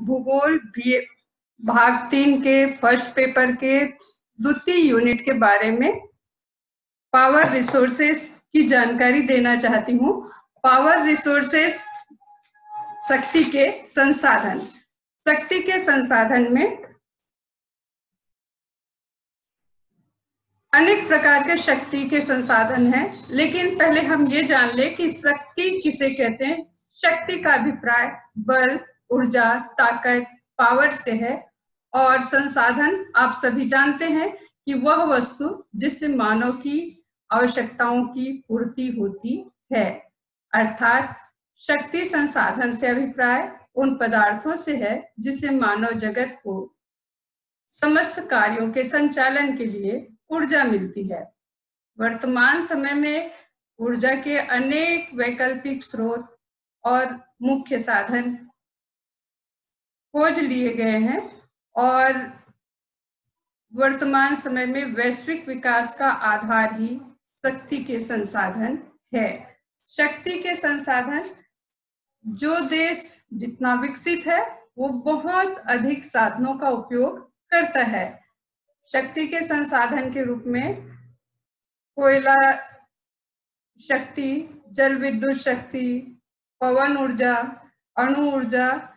भूगोल भाग 3 के फर्स्ट पेपर के द्वितीय यूनिट के बारे में पावर रिसोर्सेस की जानकारी देना चाहती हूँ। पावर रिसोर्सेस शक्ति के संसाधन। शक्ति के संसाधन में अनेक प्रकार के शक्ति के संसाधन हैं, लेकिन पहले हम ये जान ले कि शक्ति किसे कहते हैं। शक्ति का अभिप्राय बल, ऊर्जा, ताकत, पावर से है और संसाधन आप सभी जानते हैं कि वह वस्तु जिससे मानव की आवश्यकताओं की पूर्ति होती है। अर्थात शक्ति संसाधन से अभिप्राय उन पदार्थों से है जिससे मानव जगत को समस्त कार्यों के संचालन के लिए ऊर्जा मिलती है। वर्तमान समय में ऊर्जा के अनेक वैकल्पिक स्रोत और मुख्य साधन खोज लिए गए हैं और वर्तमान समय में वैश्विक विकास का आधार ही शक्ति के संसाधन है। शक्ति के संसाधन, जो देश जितना विकसित है वो बहुत अधिक साधनों का उपयोग करता है। शक्ति के संसाधन के रूप में कोयला शक्ति, जल विद्युत शक्ति, पवन ऊर्जा, अणु ऊर्जा,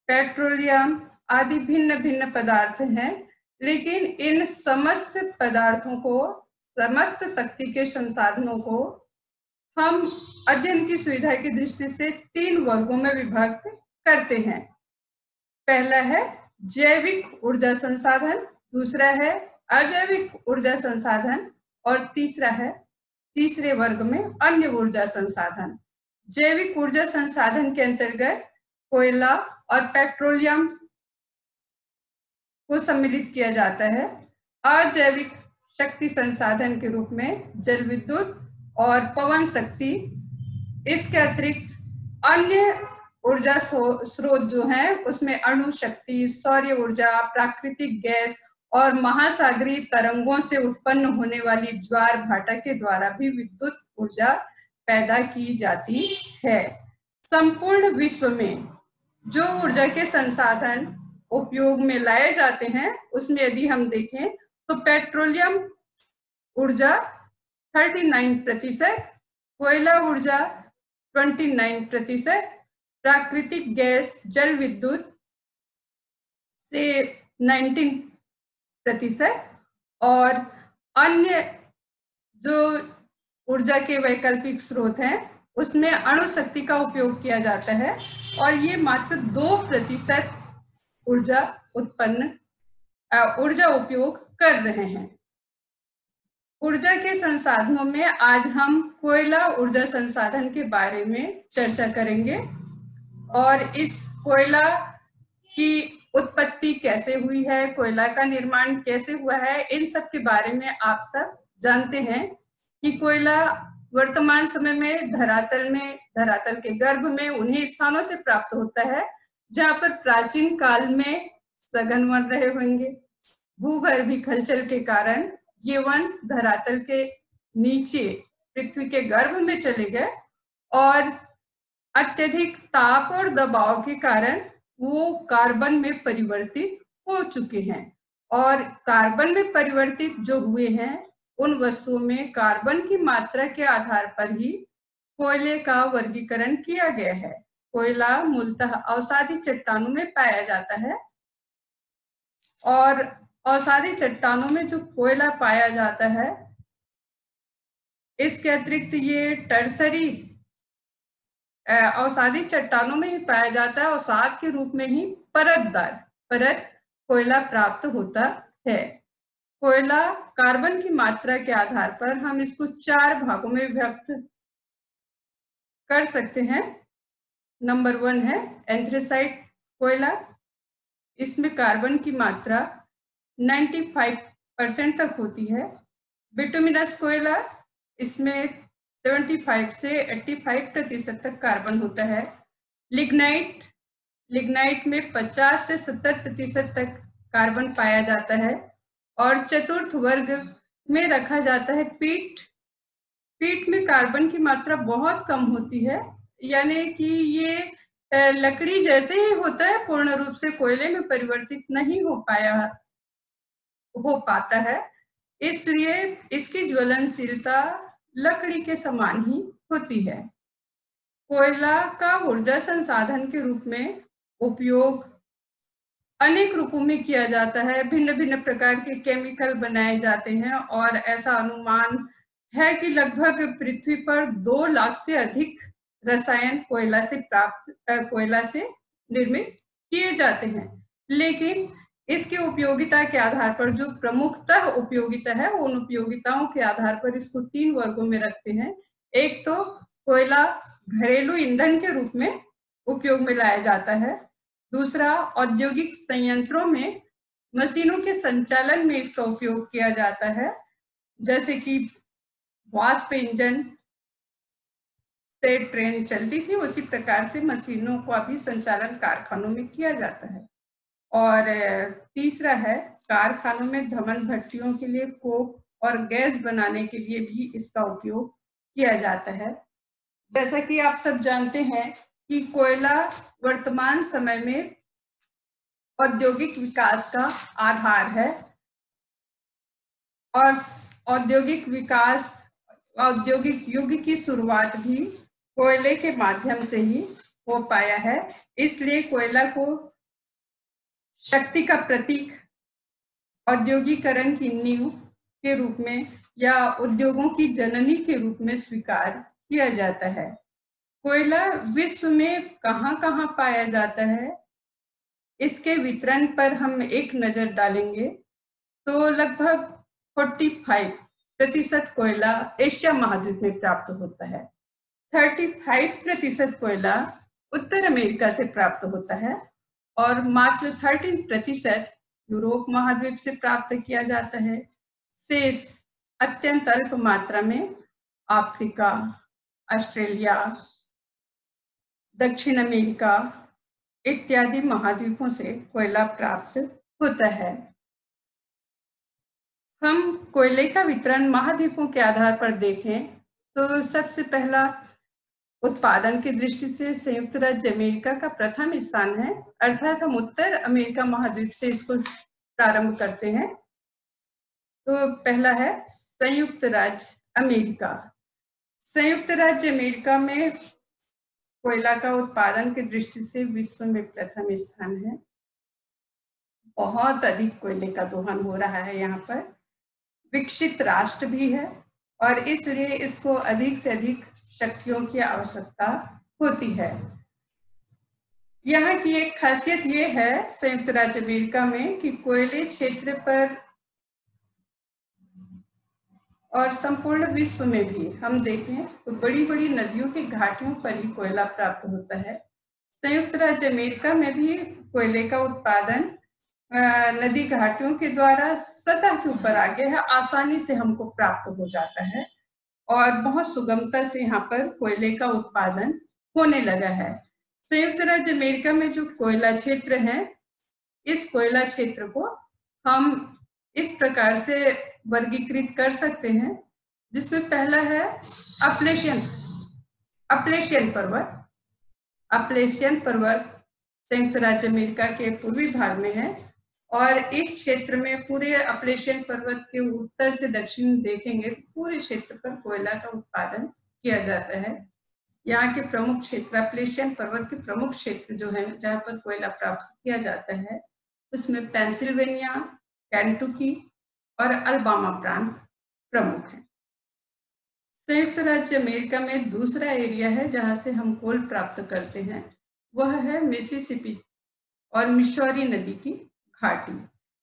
पेट्रोलियम आदि भिन्न भिन्न पदार्थ हैं। लेकिन इन समस्त पदार्थों को, समस्त शक्ति के संसाधनों को हम अध्ययन की सुविधा की दृष्टि से 3 वर्गों में विभक्त करते हैं। पहला है जैविक ऊर्जा संसाधन, दूसरा है अजैविक ऊर्जा संसाधन और तीसरा है, तीसरे वर्ग में अन्य ऊर्जा संसाधन। जैविक ऊर्जा संसाधन के अंतर्गत कोयला और पेट्रोलियम को सम्मिलित किया जाता है। अजैविक शक्ति संसाधन के रूप में जल विद्युत और पवन शक्ति, इसके अतिरिक्त अन्य ऊर्जा स्रोत जो हैं उसमें अणु शक्ति, सौर्य ऊर्जा, प्राकृतिक गैस और महासागरीय तरंगों से उत्पन्न होने वाली ज्वार भाटा के द्वारा भी विद्युत ऊर्जा पैदा की जाती है। संपूर्ण विश्व में जो ऊर्जा के संसाधन उपयोग में लाए जाते हैं उसमें यदि हम देखें तो पेट्रोलियम ऊर्जा 39%, कोयला ऊर्जा 29%, प्राकृतिक गैस जल विद्युत से 19% और अन्य जो ऊर्जा के वैकल्पिक स्रोत हैं उसमें अणु शक्ति का उपयोग किया जाता है और ये मात्र 2% ऊर्जा उपयोग कर रहे हैं। ऊर्जा के संसाधनों में आज हम कोयला ऊर्जा संसाधन के बारे में चर्चा करेंगे और इस कोयला की उत्पत्ति कैसे हुई है, कोयला का निर्माण कैसे हुआ है, इन सब के बारे में आप सब जानते हैं कि कोयला वर्तमान समय में धरातल के गर्भ में उन्हीं स्थानों से प्राप्त होता है जहां पर प्राचीन काल में सघन वन रहे होंगे। भूगर्भीय हलचल के कारण ये वन धरातल के नीचे पृथ्वी के गर्भ में चले गए और अत्यधिक ताप और दबाव के कारण वो कार्बन में परिवर्तित हो चुके हैं और कार्बन में परिवर्तित जो हुए हैं उन वस्तुओं में कार्बन की मात्रा के आधार पर ही कोयले का वर्गीकरण किया गया है। कोयला मूलतः अवसादी चट्टानों में पाया जाता है और अवसादी चट्टानों में जो कोयला पाया जाता है इसके अतिरिक्त ये टर्सरी अवसादी चट्टानों में ही पाया जाता है। अवसाद के रूप में ही परत कोयला प्राप्त होता है। कोयला कार्बन की मात्रा के आधार पर हम इसको 4 भागों में विभक्त कर सकते हैं। नंबर 1 है एंथ्रेसाइट कोयला, इसमें कार्बन की मात्रा 95% तक होती है। बिटुमिनस कोयला, इसमें 75 से 85% तक कार्बन होता है। लिग्नाइट में 50 से 70% तक कार्बन पाया जाता है और चतुर्थ वर्ग में रखा जाता है पीट में कार्बन की मात्रा बहुत कम होती है, यानी कि ये लकड़ी जैसे ही होता है पूर्ण रूप से कोयले में परिवर्तित नहीं हो पाता है, इसलिए इसकी ज्वलनशीलता लकड़ी के समान ही होती है। कोयला का ऊर्जा संसाधन के रूप में उपयोग अनेक रूपों में किया जाता है। भिन्न भिन्न प्रकार के केमिकल बनाए जाते हैं और ऐसा अनुमान है कि लगभग पृथ्वी पर 2 लाख से अधिक रसायन कोयला से निर्मित किए जाते हैं। लेकिन इसकी उपयोगिता के आधार पर जो प्रमुखतः उपयोगिता है, उन उपयोगिताओं के आधार पर इसको 3 वर्गों में रखते हैं। एक तो कोयला घरेलू ईंधन के रूप में उपयोग में लाया जाता है। दूसरा, औद्योगिक संयंत्रों में मशीनों के संचालन में इसका उपयोग किया जाता है, जैसे कि वाष्प इंजन से ट्रेन चलती थी, उसी प्रकार से मशीनों का भी संचालन कारखानों में किया जाता है। और तीसरा है, कारखानों में धमन भट्टियों के लिए कोक और गैस बनाने के लिए भी इसका उपयोग किया जाता है। जैसा कि आप सब जानते हैं कि कोयला वर्तमान समय में औद्योगिक विकास का आधार है और औद्योगिक युग की शुरुआत भी कोयले के माध्यम से ही हो पाया है। इसलिए कोयला को शक्ति का प्रतीक, औद्योगिकरण की नींव के रूप में या उद्योगों की जननी के रूप में स्वीकार किया जाता है। कोयला विश्व में कहाँ-कहाँ पाया जाता है, इसके वितरण पर हम एक नजर डालेंगे तो लगभग 45% कोयला एशिया महाद्वीप में प्राप्त होता है, 35% कोयला उत्तर अमेरिका से प्राप्त होता है और मात्र 13% यूरोप महाद्वीप से प्राप्त किया जाता है। शेष अत्यंत अल्प मात्रा में अफ्रीका, ऑस्ट्रेलिया, दक्षिण अमेरिका इत्यादि महाद्वीपों से कोयला प्राप्त होता है। हम कोयले का वितरण महाद्वीपों के आधार पर देखें तो सबसे पहला उत्पादन की दृष्टि से संयुक्त राज्य अमेरिका का प्रथम स्थान है, अर्थात हम उत्तर अमेरिका महाद्वीप से इसको प्रारंभ करते हैं। तो पहला है संयुक्त राज्य अमेरिका। संयुक्त राज्य अमेरिका में कोयला का उत्पादन की दृष्टि से विश्व में प्रथम स्थान है। बहुत अधिक कोयले का दोहन हो रहा है यहाँ पर। विकसित राष्ट्र भी है और इसलिए इसको अधिक से अधिक शक्तियों की आवश्यकता होती है। यहाँ की एक खासियत ये है संयुक्त राज्य अमेरिका में कि कोयले क्षेत्र पर और संपूर्ण विश्व में भी हम देखें तो बड़ी बड़ी नदियों की घाटियों पर ही कोयला प्राप्त होता है। संयुक्त राज्य अमेरिका में भी कोयले का उत्पादन नदी घाटियों के द्वारा सतह के ऊपर आ गया है, आसानी से हमको प्राप्त हो जाता है और बहुत सुगमता से यहाँ पर कोयले का उत्पादन होने लगा है। संयुक्त राज्य अमेरिका में जो कोयला क्षेत्र है, इस कोयला क्षेत्र को हम इस प्रकार से वर्गीकृत कर सकते हैं, जिसमें पहला है अपलेशियन पर्वत। अपलेशियन पर्वत संयुक्त राज्य अमेरिका के पूर्वी भाग में है और इस क्षेत्र में पूरे अपलेशियन पर्वत के उत्तर से दक्षिण देखेंगे तो पूरे क्षेत्र पर कोयला का उत्पादन किया जाता है। यहाँ के प्रमुख क्षेत्र, अपलेशियन पर्वत के प्रमुख क्षेत्र जो है जहाँ पर कोयला प्राप्त किया जाता है, उसमें पेंसिल्वेनिया, केंटुकी और अल्बामा प्रांत प्रमुख हैं। संयुक्त राज्य अमेरिका में दूसरा एरिया है जहाँ से हम कोल प्राप्त करते हैं, वह है मिसिसिपी और मिसौरी नदी की घाटी।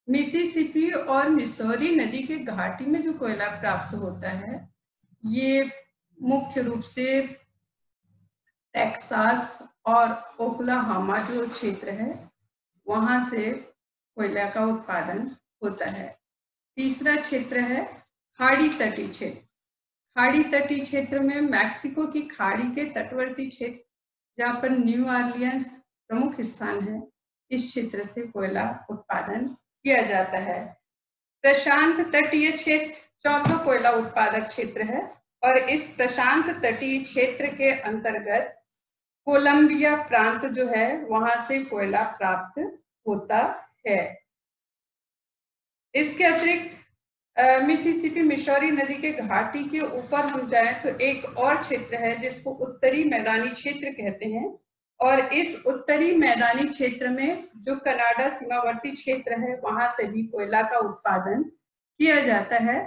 मिसिसिपी और मिसौरी नदी के घाटी में जो कोयला प्राप्त होता है, ये मुख्य रूप से टेक्सास और ओक्लाहोमा जो क्षेत्र है वहां से कोयला का उत्पादन होता है। तीसरा क्षेत्र है खाड़ी तटीय क्षेत्र। खाड़ी तटीय क्षेत्र में मैक्सिको की खाड़ी के तटवर्ती क्षेत्र, जहाँ पर न्यू ऑरलियंस प्रमुख स्थान है, इस क्षेत्र से कोयला उत्पादन किया जाता है। प्रशांत तटीय क्षेत्र चौथा कोयला उत्पादक क्षेत्र है और इस प्रशांत तटीय क्षेत्र के अंतर्गत कोलंबिया प्रांत जो है वहां से कोयला प्राप्त होता है। इसके अतिरिक्त मिसिसिपी मिशौरी नदी के घाटी के ऊपर हम जाएं तो एक और क्षेत्र है जिसको उत्तरी मैदानी क्षेत्र कहते हैं, और इस उत्तरी मैदानी क्षेत्र में जो कनाडा सीमावर्ती क्षेत्र है वहां से भी कोयला का उत्पादन किया जाता है।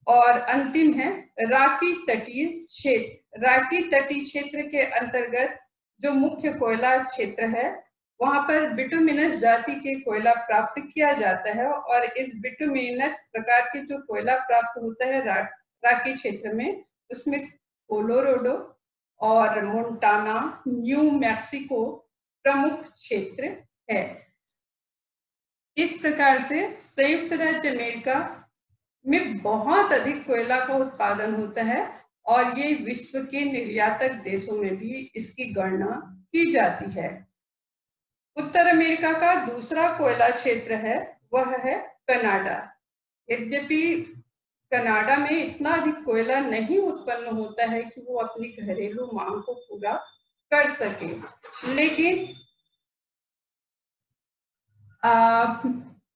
और अंतिम है राकी तटीय क्षेत्र। राकी तटीय क्षेत्र के अंतर्गत जो मुख्य कोयला क्षेत्र है वहां पर बिटुमिनस जाति के कोयला प्राप्त किया जाता है, और इस बिटुमिनस प्रकार के जो कोयला प्राप्त होता है राकी क्षेत्र में, उसमें कोलोराडो और मोंटाना, न्यू मैक्सिको प्रमुख क्षेत्र है। इस प्रकार से संयुक्त राज्य अमेरिका में बहुत अधिक कोयला का उत्पादन होता है, और ये विश्व के निर्यातक देशों में भी इसकी गणना की जाती है। उत्तर अमेरिका का दूसरा कोयला क्षेत्र है वह है कनाडा। यद्यपि कनाडा में इतना अधिक कोयला नहीं उत्पन्न होता है कि वो अपनी घरेलू मांग को पूरा कर सके, लेकिन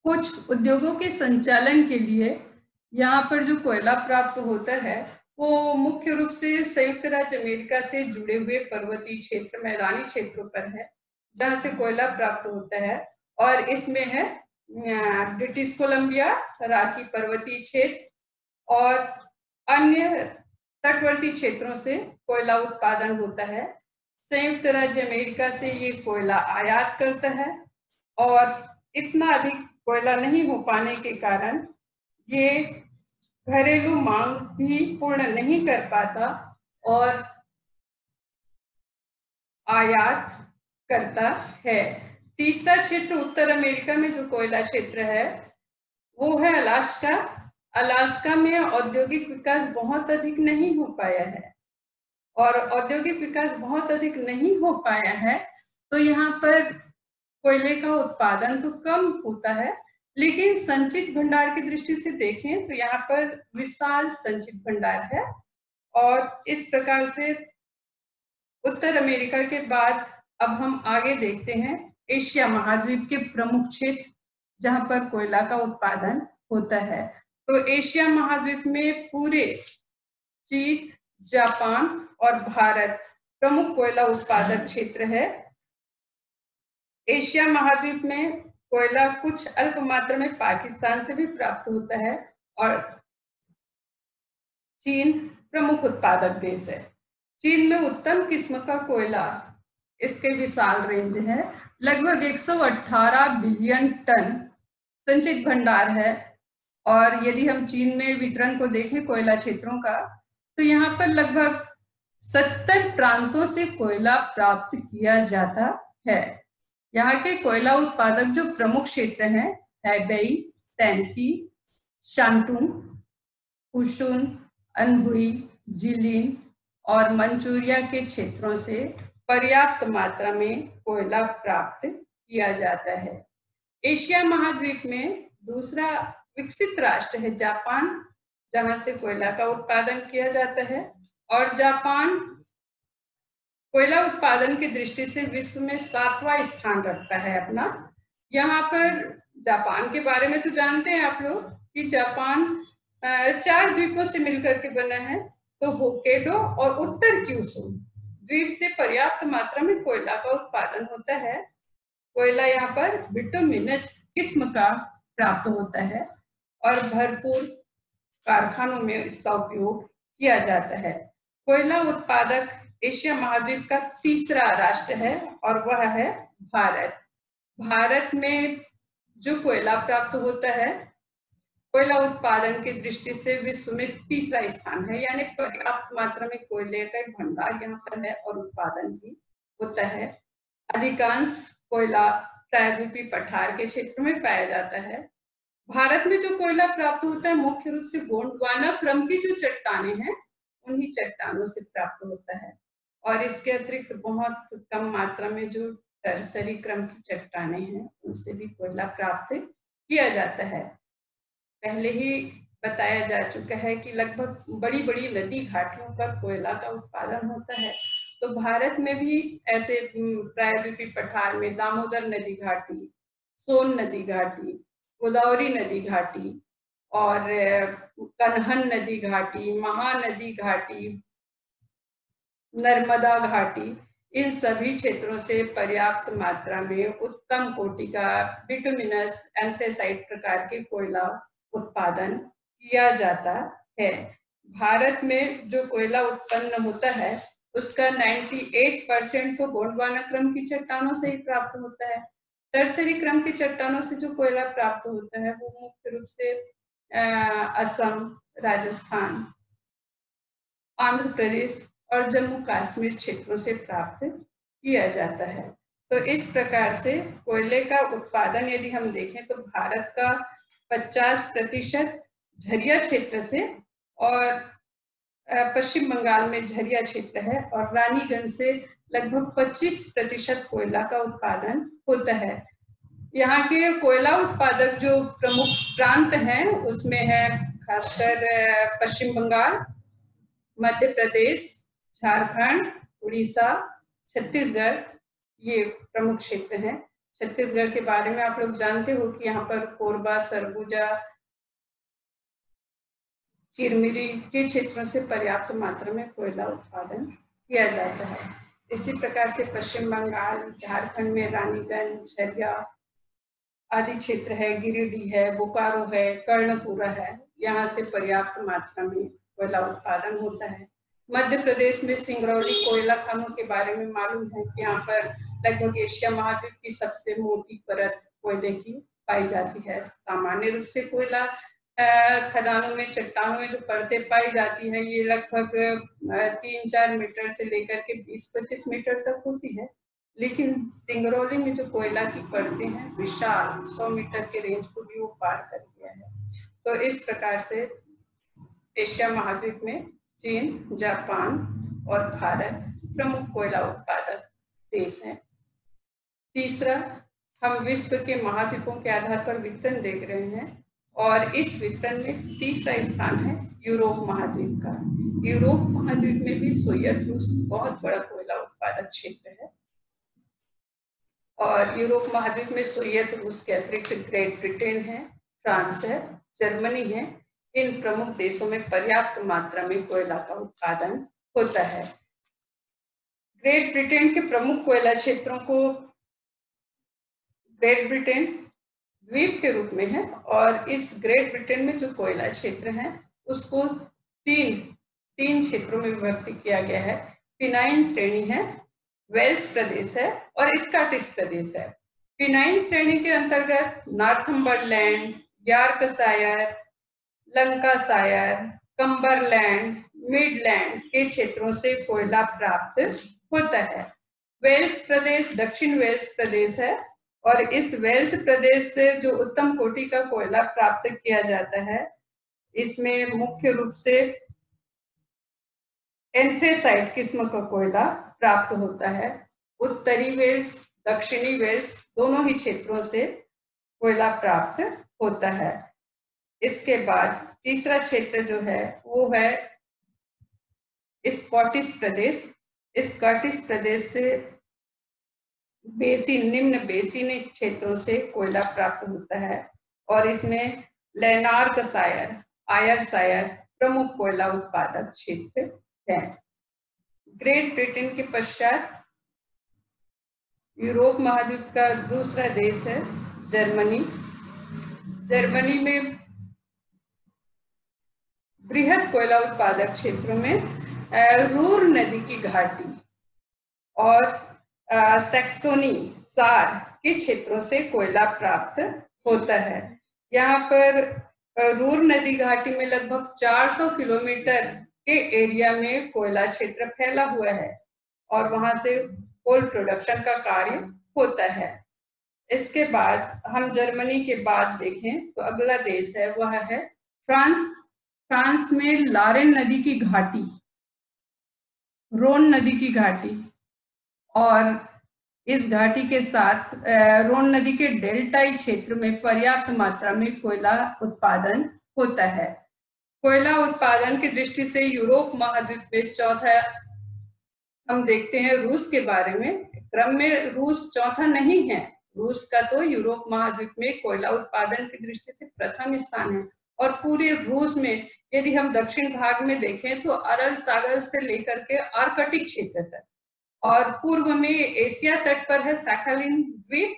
कुछ उद्योगों के संचालन के लिए यहाँ पर जो कोयला प्राप्त होता है वो मुख्य रूप से संयुक्त राज्य अमेरिका से जुड़े हुए पर्वतीय क्षेत्र, मैदानी क्षेत्रों पर है जहाँ से कोयला प्राप्त होता है, और इसमें है ब्रिटिश कोलंबिया, राकी पर्वतीय क्षेत्र और अन्य तटवर्ती क्षेत्रों से कोयला उत्पादन होता है। संयुक्त राज्य अमेरिका से ये कोयला आयात करता है, और इतना अधिक कोयला नहीं हो पाने के कारण ये घरेलू मांग भी पूर्ण नहीं कर पाता और आयात करता है। तीसरा क्षेत्र उत्तर अमेरिका में जो कोयला क्षेत्र है वो है अलास्का। अलास्का में औद्योगिक विकास बहुत अधिक नहीं हो पाया है, और औद्योगिक विकास बहुत अधिक नहीं हो पाया है तो यहाँ पर कोयले का उत्पादन तो कम होता है, लेकिन संचित भंडार की दृष्टि से देखें तो यहाँ पर विशाल संचित भंडार है। और इस प्रकार से उत्तर अमेरिका के बाद अब हम आगे देखते हैं एशिया महाद्वीप के प्रमुख क्षेत्र जहाँ पर कोयला का उत्पादन होता है। तो एशिया महाद्वीप में पूरे चीन, जापान और भारत प्रमुख कोयला उत्पादक क्षेत्र है। एशिया महाद्वीप में कोयला कुछ अल्प मात्रा में पाकिस्तान से भी प्राप्त होता है, और चीन प्रमुख उत्पादक देश है। चीन में उत्तम किस्म का कोयला, इसके विशाल रेंज है, लगभग 118 बिलियन टन संचित भंडार है। और यदि हम चीन में वितरण को देखें कोयला क्षेत्रों का, तो यहाँ पर लगभग 70 प्रांतों से कोयला प्राप्त किया जाता है। यहाँ के कोयला उत्पादक जो प्रमुख क्षेत्र हैं हैबेई, सैनसी, शांटुंग, हुशुन, अनहुई, जिलिन और मंचूरिया के क्षेत्रों से पर्याप्त मात्रा में कोयला प्राप्त किया जाता है। एशिया महाद्वीप में दूसरा विकसित राष्ट्र है जापान, जहां से कोयला का उत्पादन किया जाता है, और जापान कोयला उत्पादन की दृष्टि से विश्व में 7वां स्थान रखता है अपना। यहाँ पर जापान के बारे में तो जानते हैं आप लोग कि जापान 4 द्वीपों से मिलकर के बना है, तो होक्काइडो और उत्तर क्यूशू द्वीप से पर्याप्त मात्रा में कोयला का उत्पादन होता है। कोयला यहाँ पर बिटुमिनस किस्म का प्राप्त होता है और भरपूर कारखानों में इसका उपयोग किया जाता है। कोयला उत्पादक एशिया महाद्वीप का तीसरा राष्ट्र है और वह है भारत। भारत में जो कोयला प्राप्त होता है कोयला उत्पादन की दृष्टि से विश्व में तीसरा स्थान है, यानी पर्याप्त मात्रा में कोयले का भंडार यहाँ पर है और उत्पादन भी होता है। अधिकांश कोयला प्रायद्वीपीय पठार के क्षेत्र में पाया जाता है। भारत में जो कोयला प्राप्त होता है मुख्य रूप से गोंडवाना क्रम की जो चट्टानें हैं उन्हीं चट्टानों से प्राप्त होता है, और इसके अतिरिक्त बहुत कम मात्रा में जो टर्सरी क्रम की चट्टानें हैं उनसे भी कोयला प्राप्त किया जाता है। पहले ही बताया जा चुका है कि लगभग बड़ी बड़ी नदी घाटियों पर कोयला का उत्पादन होता है, तो भारत में भी ऐसे प्रायद्वीपीय पठार में दामोदर नदी घाटी, सोन नदी घाटी, गोदावरी नदी घाटी और कन्हन नदी घाटी, महानदी घाटी, नर्मदा घाटी, इन सभी क्षेत्रों से पर्याप्त मात्रा में उत्तम कोटि का बिटुमिनस एंथ्रेसाइट प्रकार के कोयला उत्पादन किया जाता है। भारत में जो कोयला उत्पन्न होता है उसका 98% तो गोंडवाना क्रम की चट्टानों से ही प्राप्त होता है। टर्सरी क्रम की चट्टानों से जो कोयला प्राप्त होता है वो मुख्य रूप से असम, राजस्थान, आंध्र प्रदेश और जम्मू कश्मीर क्षेत्रों से प्राप्त किया जाता है। तो इस प्रकार से कोयले का उत्पादन यदि हम देखें तो भारत का 50% झरिया क्षेत्र से और पश्चिम बंगाल में झरिया क्षेत्र है और रानीगंज से लगभग 25% कोयला का उत्पादन होता है। यहाँ के कोयला उत्पादक जो प्रमुख प्रांत हैं उसमें है खासकर पश्चिम बंगाल, मध्य प्रदेश, झारखंड, उड़ीसा, छत्तीसगढ़, ये प्रमुख क्षेत्र हैं। छत्तीसगढ़ के बारे में आप लोग जानते हो कि यहाँ पर कोरबा, सरगुजा, चिरमिरी के क्षेत्रों से पर्याप्त मात्रा में कोयला उत्पादन किया जाता है। इसी प्रकार से पश्चिम बंगाल, झारखंड में रानीगंज, झरिया आदि क्षेत्र है, गिरिडीह है, बोकारो है, कर्णपुरा है, यहाँ से पर्याप्त मात्रा में कोयला उत्पादन होता है। मध्य प्रदेश में सिंगरौली कोयला खानों के बारे में मालूम है कि यहाँ पर लगभग एशिया महाद्वीप की सबसे मोटी परत कोयले की पाई जाती है। सामान्य रूप से कोयला खदानों में, चट्टानों में जो परतें पाई जाती है ये लगभग 3-4 मीटर से लेकर के 20-25 मीटर तक होती है, लेकिन सिंगरौली में जो कोयला की परतें हैं विशाल 100 मीटर के रेंज को भी वो पार कर गया है। तो इस प्रकार से एशिया महाद्वीप में चीन, जापान और भारत प्रमुख कोयला उत्पादक देश हैं। तीसरा, हम विश्व के महाद्वीपों के आधार पर वितरण देख रहे हैं और इस वितरण में तीसरा स्थान है यूरोप महाद्वीप का। यूरोप महाद्वीप में भी सोवियत रूस बहुत बड़ा कोयला उत्पादक क्षेत्र है और यूरोप महाद्वीप में सोवियत रूस के अतिरिक्त ग्रेट ब्रिटेन है, फ्रांस है, जर्मनी है। इन प्रमुख देशों में पर्याप्त मात्रा में कोयला का उत्पादन होता है। ग्रेट ब्रिटेन के प्रमुख कोयला क्षेत्रों को ग्रेट ब्रिटेन द्वीप के रूप में है और इस ग्रेट ब्रिटेन में जो कोयला क्षेत्र है उसको तीन क्षेत्रों में विभक्त किया गया है। पिनाइन श्रेणी है, वेल्स प्रदेश है और स्कॉटिश प्रदेश है। पिनाइन श्रेणी के अंतर्गत Northumberland, Yorkshire, Lancashire, Cumberland, Midland के क्षेत्रों से कोयला प्राप्त होता है। वेल्स प्रदेश दक्षिण वेल्स प्रदेश है और इस वेल्स प्रदेश से जो उत्तम कोटि का कोयला प्राप्त किया जाता है इसमें मुख्य रूप से एंथ्रेसाइट किस्म का कोयला प्राप्त होता है। उत्तरी वेल्स, दक्षिणी वेल्स दोनों ही क्षेत्रों से कोयला प्राप्त होता है। इसके बाद तीसरा क्षेत्र जो है वो है स्कॉटिश प्रदेश। स्कॉटिश प्रदेश से निम्न बेसिनी क्षेत्रों से कोयला प्राप्त होता है और इसमें लैनार्कशायर, आयरशायर प्रमुख कोयला उत्पादक क्षेत्र है। ग्रेट ब्रिटेन के पश्चात यूरोप महाद्वीप का दूसरा देश है जर्मनी। जर्मनी में बृहद कोयला उत्पादक क्षेत्रों में रूर नदी की घाटी और सैक्सोनी, सार के क्षेत्रों से कोयला प्राप्त होता है। यहाँ पर रूर नदी घाटी में लगभग 400 किलोमीटर के एरिया में कोयला क्षेत्र फैला हुआ है और वहां से कोल प्रोडक्शन का कार्य होता है। इसके बाद हम जर्मनी के बाद देखें तो अगला देश है वह है फ्रांस। फ्रांस में लारेन नदी की घाटी, रोन नदी की घाटी और इस घाटी के साथ रोन नदी के डेल्टाई क्षेत्र में पर्याप्त मात्रा में कोयला उत्पादन होता है। कोयला उत्पादन की दृष्टि से यूरोप महाद्वीप में चौथा हम देखते हैं रूस के बारे में। क्रम में रूस चौथा नहीं है। रूस का तो यूरोप महाद्वीप में कोयला उत्पादन की दृष्टि से प्रथम स्थान है। और पूरे रूस में यदि हम दक्षिण भाग में देखें तो अरल सागर से लेकर के आर्कटिक क्षेत्र तक, और पूर्व में एशिया तट पर है सखालिन द्वीप,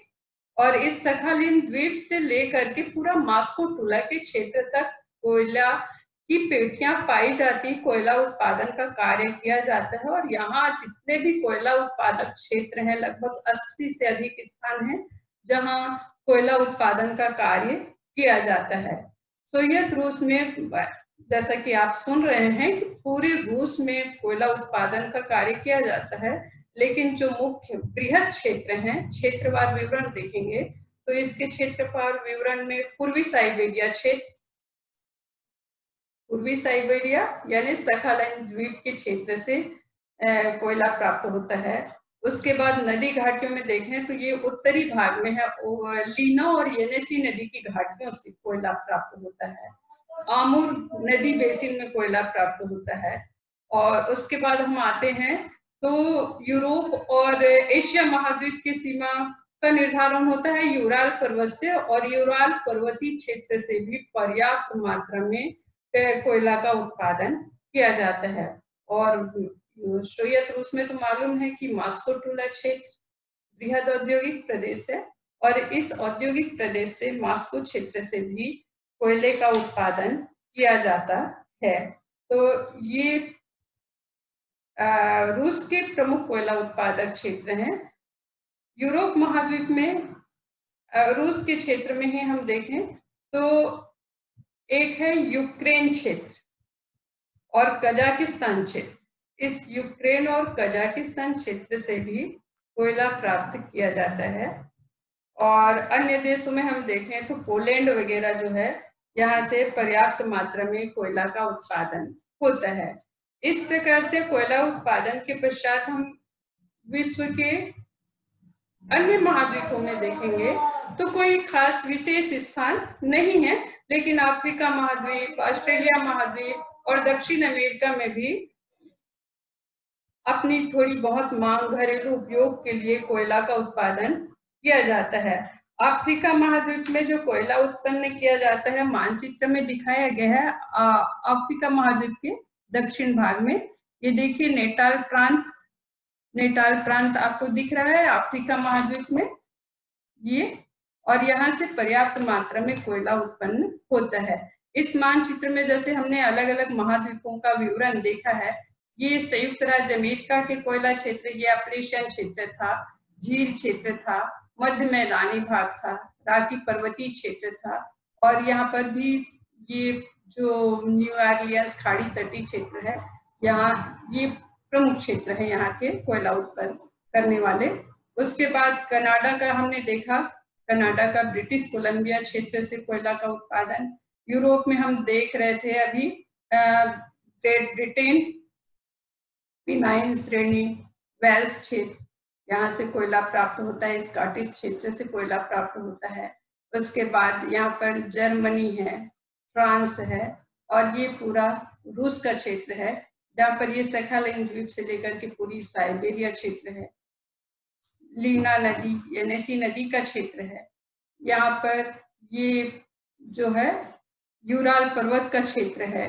और इस सखालिन द्वीप से लेकर के पूरा मास्को टूला के क्षेत्र तक कोयला की पेटियां पाई जाती, कोयला उत्पादन का कार्य किया जाता है। और यहाँ जितने भी कोयला उत्पादक क्षेत्र हैं, लगभग 80 से अधिक स्थान हैं जहाँ कोयला उत्पादन का कार्य किया जाता है। सोवियत रूस में, जैसा कि आप सुन रहे हैं कि पूरे रूस में कोयला उत्पादन का कार्य किया जाता है, लेकिन जो मुख्य बृहद क्षेत्र हैं, क्षेत्रवार विवरण देखेंगे तो इसके क्षेत्रफल विवरण में पूर्वी साइबेरिया क्षेत्र, पूर्वी साइबेरिया यानी सखालिन द्वीप के क्षेत्र से कोयला प्राप्त होता है। उसके बाद नदी घाटियों में देखें तो ये उत्तरी भाग में है, लीना और येनेसी नदी की घाटियों से कोयला प्राप्त होता है। आमुर नदी बेसिन में कोयला प्राप्त होता है। और उसके बाद हम आते हैं तो यूरोप और एशिया महाद्वीप की सीमा का निर्धारण होता है यूराल पर्वत से, और यूराल पर्वतीय क्षेत्र से भी पर्याप्त मात्रा में कोयला का उत्पादन किया जाता है। और सोवियत रूस में तो मालूम है कि मास्को टूला क्षेत्र बृहद औद्योगिक प्रदेश है, और इस औद्योगिक प्रदेश से मास्को क्षेत्र से भी कोयले का उत्पादन किया जाता है। तो ये रूस के प्रमुख कोयला उत्पादक क्षेत्र हैं। यूरोप महाद्वीप में रूस के क्षेत्र में ही हम देखें तो एक है यूक्रेन क्षेत्र और कजाकिस्तान क्षेत्र। इस यूक्रेन और कजाकिस्तान क्षेत्र से भी कोयला प्राप्त किया जाता है। और अन्य देशों में हम देखें तो पोलैंड वगैरह जो है, यहाँ से पर्याप्त मात्रा में कोयला का उत्पादन होता है। इस प्रकार से कोयला उत्पादन के पश्चात हम विश्व के अन्य महाद्वीपों में देखेंगे तो कोई खास विशेष स्थान नहीं है, लेकिन अफ्रीका महाद्वीप, ऑस्ट्रेलिया महाद्वीप और दक्षिण अमेरिका में भी अपनी थोड़ी बहुत मांग घरेलू उपयोग के लिए कोयला का उत्पादन किया जाता है। अफ्रीका महाद्वीप में जो कोयला उत्पन्न किया जाता है मानचित्र में दिखाया गया है। अफ्रीका महाद्वीप के दक्षिण भाग में ये देखिए नेटाल प्रांत आपको दिख रहा है अफ्रीका महाद्वीप में ये, और यहाँ से पर्याप्त मात्रा में कोयला उत्पन्न होता है। इस मानचित्र में जैसे हमने अलग अलग महाद्वीपों का विवरण देखा है, ये संयुक्त राज्य अमेरिका के कोयला क्षेत्र, ये अपलेशियन क्षेत्र था, झील क्षेत्र था, मध्य मैदानी भाग था, राकी पर्वतीय क्षेत्र था, और यहाँ पर भी ये जो न्यू ऑरलियंस खाड़ी तटीय क्षेत्र है, यहाँ ये प्रमुख क्षेत्र है यहाँ के कोयला उत्पन्न करने वाले। उसके बाद कनाडा का हमने देखा, कनाडा का ब्रिटिश कोलंबिया क्षेत्र से कोयला का उत्पादन। यूरोप में हम देख रहे थे अभी ग्रेट ब्रिटेन, पिनाइन श्रेणी, वेल्स क्षेत्र, यहाँ से कोयला प्राप्त होता है। स्कॉटिश क्षेत्र से कोयला प्राप्त होता है। उसके बाद यहाँ पर जर्मनी है, फ्रांस है, और ये पूरा रूस का क्षेत्र है जहाँ पर ये सखालिन द्वीप से लेकर के पूरी साइबेरिया क्षेत्र है। लीना नदी, येनेसी नदी का क्षेत्र है। यहाँ पर ये जो है यूराल पर्वत का क्षेत्र है।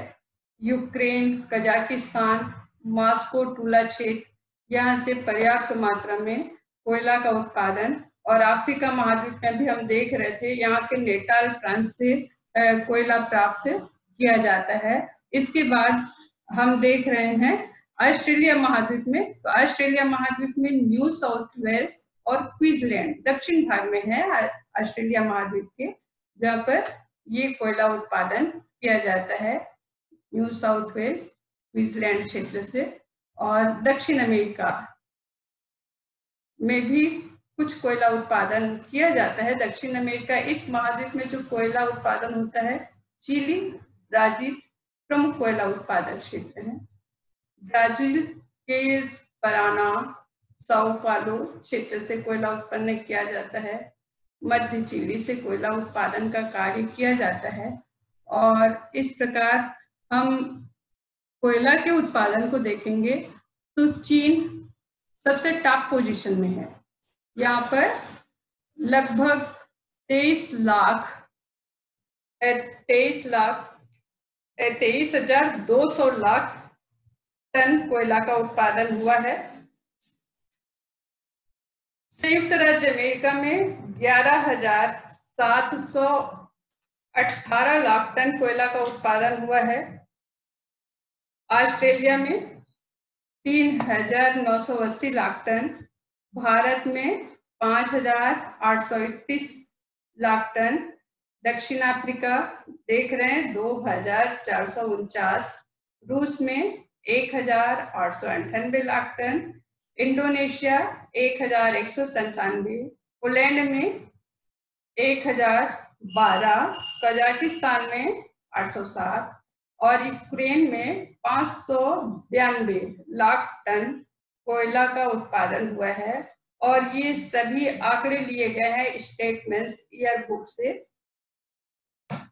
यूक्रेन, कजाकिस्तान, मास्को टूला क्षेत्र, यहाँ से पर्याप्त मात्रा में कोयला का उत्पादन। और अफ्रीका महाद्वीप में भी हम देख रहे थे यहाँ के नेटाल प्रांत से कोयला प्राप्त किया जाता है। इसके बाद हम देख रहे हैं ऑस्ट्रेलिया महाद्वीप में, तो ऑस्ट्रेलिया महाद्वीप में न्यू साउथ वेल्स और क्वींसलैंड दक्षिण भाग में है ऑस्ट्रेलिया महाद्वीप के, जहाँ पर ये कोयला उत्पादन किया जाता है न्यू साउथ वेल्स क्वींसलैंड क्षेत्र से। और दक्षिण अमेरिका में भी कुछ कोयला उत्पादन किया जाता है। दक्षिण अमेरिका इस महाद्वीप में जो कोयला उत्पादन होता है, चिली, ब्राजील प्रमुख कोयला उत्पादक क्षेत्र हैं। ब्राजील के पराना, साओ पालो क्षेत्र से कोयला उत्पन्न किया जाता है। मध्य चिली से कोयला उत्पादन का कार्य किया जाता है। और इस प्रकार हम कोयला के उत्पादन को देखेंगे तो चीन सबसे टॉप पोजीशन में है। यहाँ पर लगभग 23,200 लाख टन कोयला का उत्पादन हुआ है। संयुक्त राज्य अमेरिका में 11,718 लाख टन कोयला का उत्पादन हुआ है। ऑस्ट्रेलिया में 3,980 लाख टन, भारत में 5,831 लाख टन, दक्षिण अफ्रीका देख रहे हैं 2,449, रूस में 1,898 लाख टन, इंडोनेशिया 1,197, पोलैंड में 1,012, कजाकिस्तान में 807 और यूक्रेन में 592 लाख टन कोयला का उत्पादन हुआ है। और ये सभी आंकड़े लिए गए हैं स्टेटमेंट्स ईयर बुक से,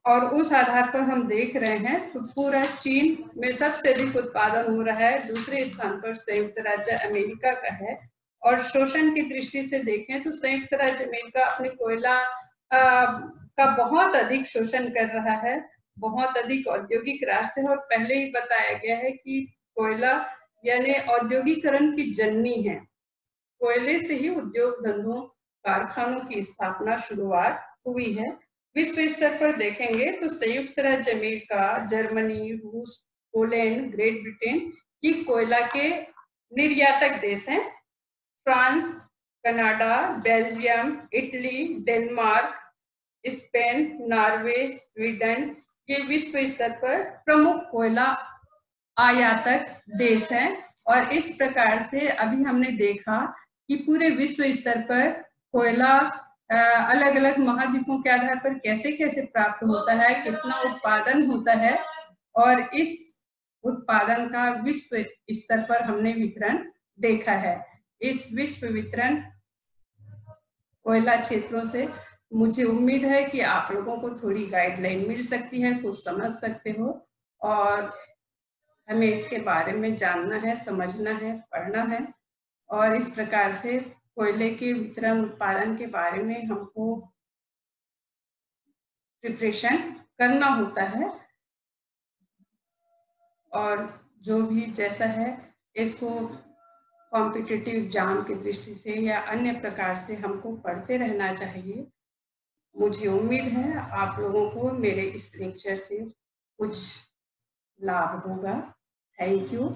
और उस आधार पर हम देख रहे हैं तो पूरा चीन में सबसे अधिक उत्पादन हो रहा है, दूसरे स्थान पर संयुक्त राज्य अमेरिका का है। और शोषण की दृष्टि से देखें तो संयुक्त राज्य अमेरिका अपने कोयला का बहुत अधिक शोषण कर रहा है, बहुत अधिक औद्योगिक राष्ट्र है। और पहले ही बताया गया है कि कोयला यानी औद्योगिकरण की जननी है, कोयले से ही उद्योग धंधों कारखानों की स्थापना शुरुआत हुई है। विश्व स्तर पर देखेंगे तो संयुक्त राज्य अमेरिका, जर्मनी, रूस, पोलैंड, ग्रेट ब्रिटेन ये कोयला के निर्यातक देश हैं। France, Canada, Belgium, Italy, Denmark, Spain, Norway, Sweden ये विश्व स्तर पर प्रमुख कोयला आयातक देश हैं। और इस प्रकार से अभी हमने देखा कि पूरे विश्व स्तर पर कोयला अलग अलग महाद्वीपों के आधार पर कैसे कैसे प्राप्त होता है, कितना उत्पादन होता है, और इस उत्पादन का विश्व स्तर पर हमने वितरण देखा है। इस विश्व वितरण कोयला क्षेत्रों से मुझे उम्मीद है कि आप लोगों को थोड़ी गाइडलाइन मिल सकती है, कुछ समझ सकते हो, और हमें इसके बारे में जानना है, समझना है, पढ़ना है। और इस प्रकार से कोयले के वितरण उत्पादन के बारे में हमको प्रिपरेशन करना होता है। और जो भी जैसा है इसको कॉम्पिटिटिव एग्जाम की दृष्टि से या अन्य प्रकार से हमको पढ़ते रहना चाहिए। मुझे उम्मीद है आप लोगों को मेरे इस लेक्चर से कुछ लाभ होगा। Thank you.